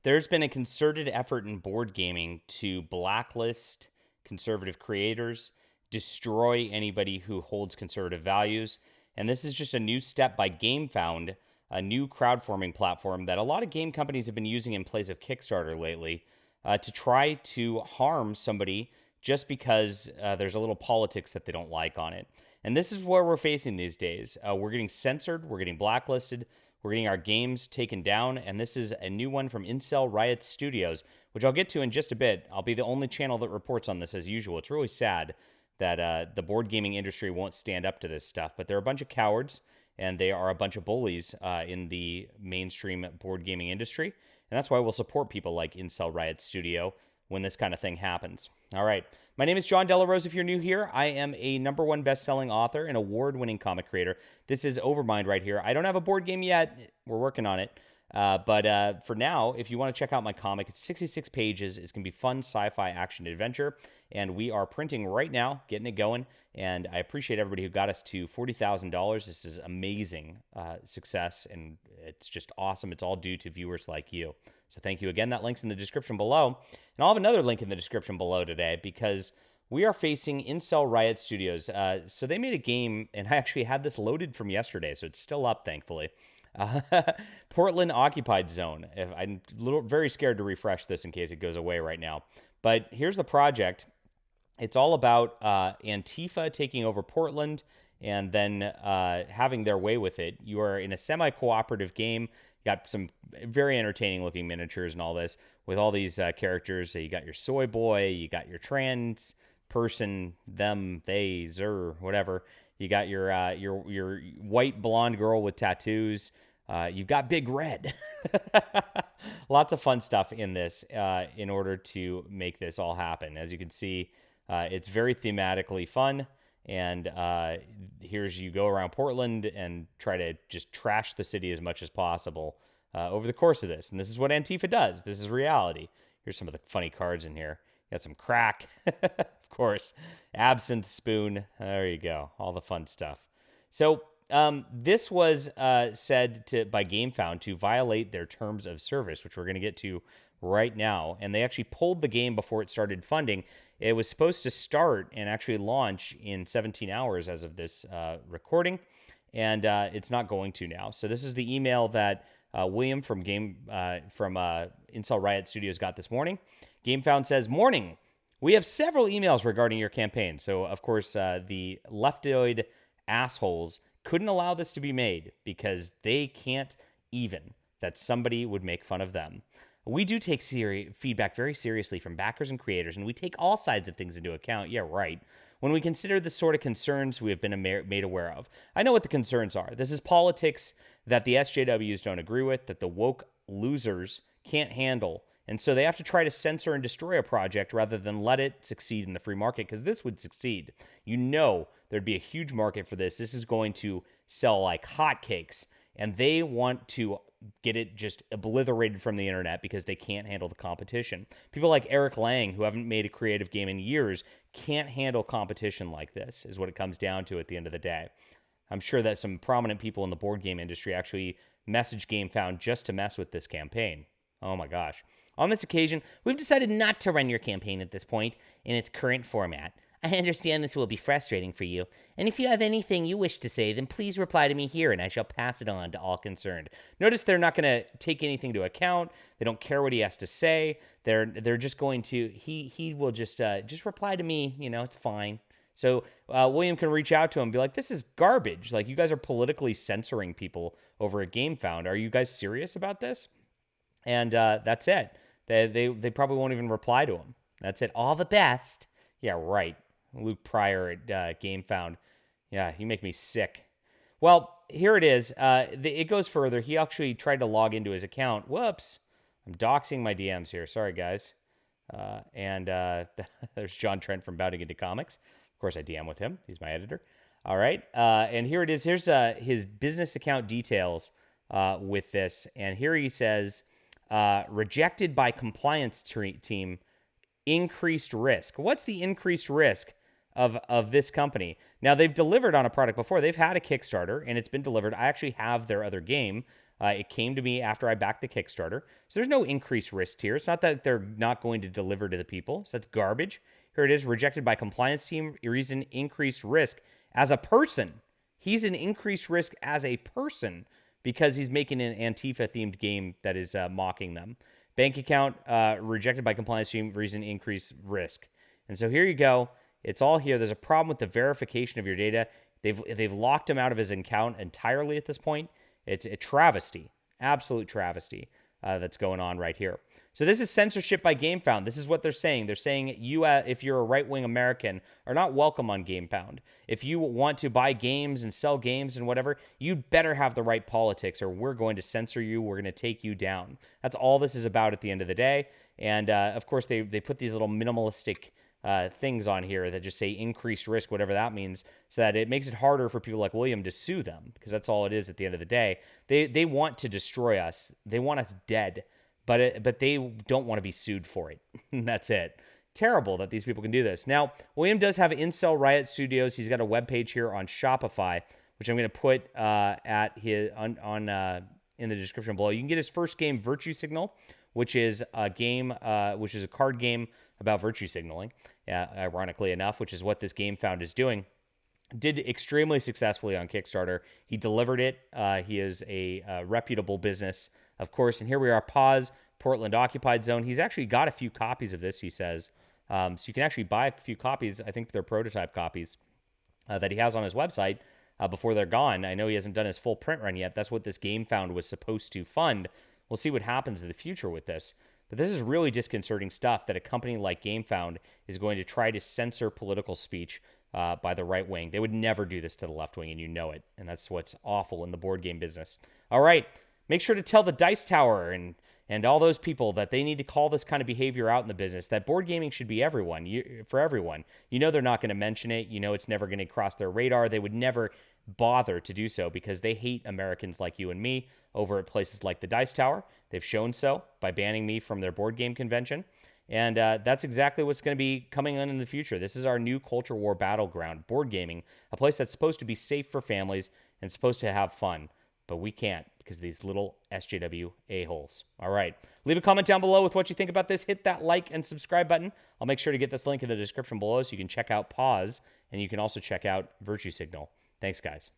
There's been a concerted effort in board gaming to blacklist conservative creators, destroy anybody who holds conservative values. And this is just a new step by Gamefound, a new crowdfunding platform that a lot of game companies have been using in place of Kickstarter lately to try to harm somebody just because there's a little politics that they don't like on it. And this is where we're facing these days. We're getting censored, we're getting blacklisted, we're getting our games taken down, and this is a new one from Incel Riot Studios, which I'll get to in just a bit. I'll be the only channel that reports on this as usual. It's really sad that the board gaming industry won't stand up to this stuff, but they're a bunch of cowards, and they are a bunch of bullies in the mainstream board gaming industry, and that's why we'll support people like Incel Riot Studio when this kind of thing happens. All right. My name is John Delarose. If you're new here, I am a #1 best-selling author and award-winning comic creator. This is Overmind right here. I don't have a board game yet. We're working on it. But for now, if you want to check out my comic, it's 66 pages. It's going to be fun sci-fi action adventure. And we are printing right now, getting it going. And I appreciate everybody who got us to $40,000. This is amazing success, and it's just awesome. It's all due to viewers like you. So thank you again. That link's in the description below. And I'll have another link in the description below today because we are facing Incel Riot Studios. So they made a game, and I actually had this loaded from yesterday, so it's still up, thankfully. Portland Occupied Zone. I'm very scared to refresh this in case it goes away right now. But here's the project. It's all about Antifa taking over Portland and then having their way with it. You are in a semi-cooperative game. You got some very entertaining looking miniatures and all this with all these characters. So you got your soy boy, you got your trans person, them, they, zer, whatever. You got your white blonde girl with tattoos. You've got Big Red. Lots of fun stuff in this in order to make this all happen. As you can see, it's very thematically fun. And here's you go around Portland and try to just trash the city as much as possible over the course of this. And this is what Antifa does. This is reality. Here's some of the funny cards in here. Got some crack, of course. Absinthe spoon. There you go. All the fun stuff. So this was said by Gamefound to violate their terms of service, which we're going to get to right now. And they actually pulled the game before it started funding. It was supposed to start and actually launch in 17 hours as of this recording, and it's not going to now. So this is the email that William from Incel Riot Studios got this morning. Gamefound says, "Morning. We have several emails regarding your campaign." So, of course, the leftoid assholes couldn't allow this to be made because they can't even that somebody would make fun of them. We do take feedback very seriously from backers and creators, and we take all sides of things into account. Yeah, right. When we consider the sort of concerns we have been made aware of. I know what the concerns are. This is politics that the SJWs don't agree with, that the woke losers can't handle. And so they have to try to censor and destroy a project rather than let it succeed in the free market, because this would succeed. You know there'd be a huge market for this. This is going to sell like hotcakes, and they want to get it just obliterated from the internet because they can't handle the competition. People like Eric Lang, who haven't made a creative game in years, can't handle competition like this, is what it comes down to at the end of the day. I'm sure that some prominent people in the board game industry actually messaged Gamefound just to mess with this campaign. Oh my gosh. On this occasion, we've decided not to run your campaign at this point in its current format. I understand this will be frustrating for you, and if you have anything you wish to say, then please reply to me here, and I shall pass it on to all concerned. Notice they're not going to take anything into account. They don't care what he has to say. They're just going to, he will just reply to me, it's fine. So William can reach out to him and be like, this is garbage. Like, you guys are politically censoring people over at Gamefound. Are you guys serious about this? And that's it. They probably won't even reply to him. That's it. All the best. Yeah, right. Luke Pryor at Gamefound. Yeah, you make me sick. Well, here it is. It goes further. He actually tried to log into his account. Whoops. I'm doxing my DMs here. Sorry, guys. And there's John Trent from Bounding Into Comics. Of course, I DM with him. He's my editor. All right. And here it is. Here's his business account details with this. And here he says, rejected by compliance team, increased risk. What's the increased risk of this company? Now, they've delivered on a product before. They've had a Kickstarter, and it's been delivered. I actually have their other game. It came to me after I backed the Kickstarter. So there's no increased risk here. It's not that they're not going to deliver to the people. So that's garbage. Here it is, rejected by compliance team. Reason increased risk as a person. He's an increased risk as a person because he's making an Antifa-themed game that is mocking them. Bank account rejected by compliance team. Reason increased risk. And so here you go. It's all here. There's a problem with the verification of your data. They've locked him out of his account entirely at this point. It's a travesty, absolute travesty that's going on right here. So this is censorship by Gamefound. This is what they're saying. They're saying you, if you're a right-wing American, are not welcome on Gamefound. If you want to buy games and sell games and whatever, you'd better have the right politics or we're going to censor you. We're going to take you down. That's all this is about at the end of the day. And, of course, they put these little minimalistic things on here that just say increased risk, whatever that means, so that it makes it harder for people like William to sue them, because that's all it is at the end of the day. They want to destroy us. They want us dead, but they don't want to be sued for it. That's it. Terrible that these people can do this. Now, William does have Incel Riot Studios. He's got a webpage here on Shopify, which I'm going to put at his in the description below. You can get his first game, Virtue Signal, which is a game, which is a card game about virtue signaling, ironically enough, which is what this Gamefound is doing. Did extremely successfully on Kickstarter. He delivered it. He is a reputable business, of course. And here we are, Pause, Portland Occupied Zone. He's actually got a few copies of this, he says. So you can actually buy a few copies. I think they're prototype copies that he has on his website before they're gone. I know he hasn't done his full print run yet. That's what this Gamefound was supposed to fund. We'll see what happens in the future with this. But this is really disconcerting stuff that a company like Gamefound is going to try to censor political speech by the right wing. They would never do this to the left wing, and you know it. And that's what's awful in the board game business. All right, make sure to tell the Dice Tower and all those people that they need to call this kind of behavior out in the business, that board gaming should be for everyone. You know they're not going to mention it. You know it's never going to cross their radar. They would never bother to do so because they hate Americans like you and me over at places like the Dice Tower. They've shown so by banning me from their board game convention. And that's exactly what's going to be coming on in the future. This is our new culture war battleground, board gaming, a place that's supposed to be safe for families and supposed to have fun. But we can't because of these little SJW a-holes. All right. Leave a comment down below with what you think about this. Hit that like and subscribe button. I'll make sure to get this link in the description below so you can check out Pause, and you can also check out Virtue Signal. Thanks, guys.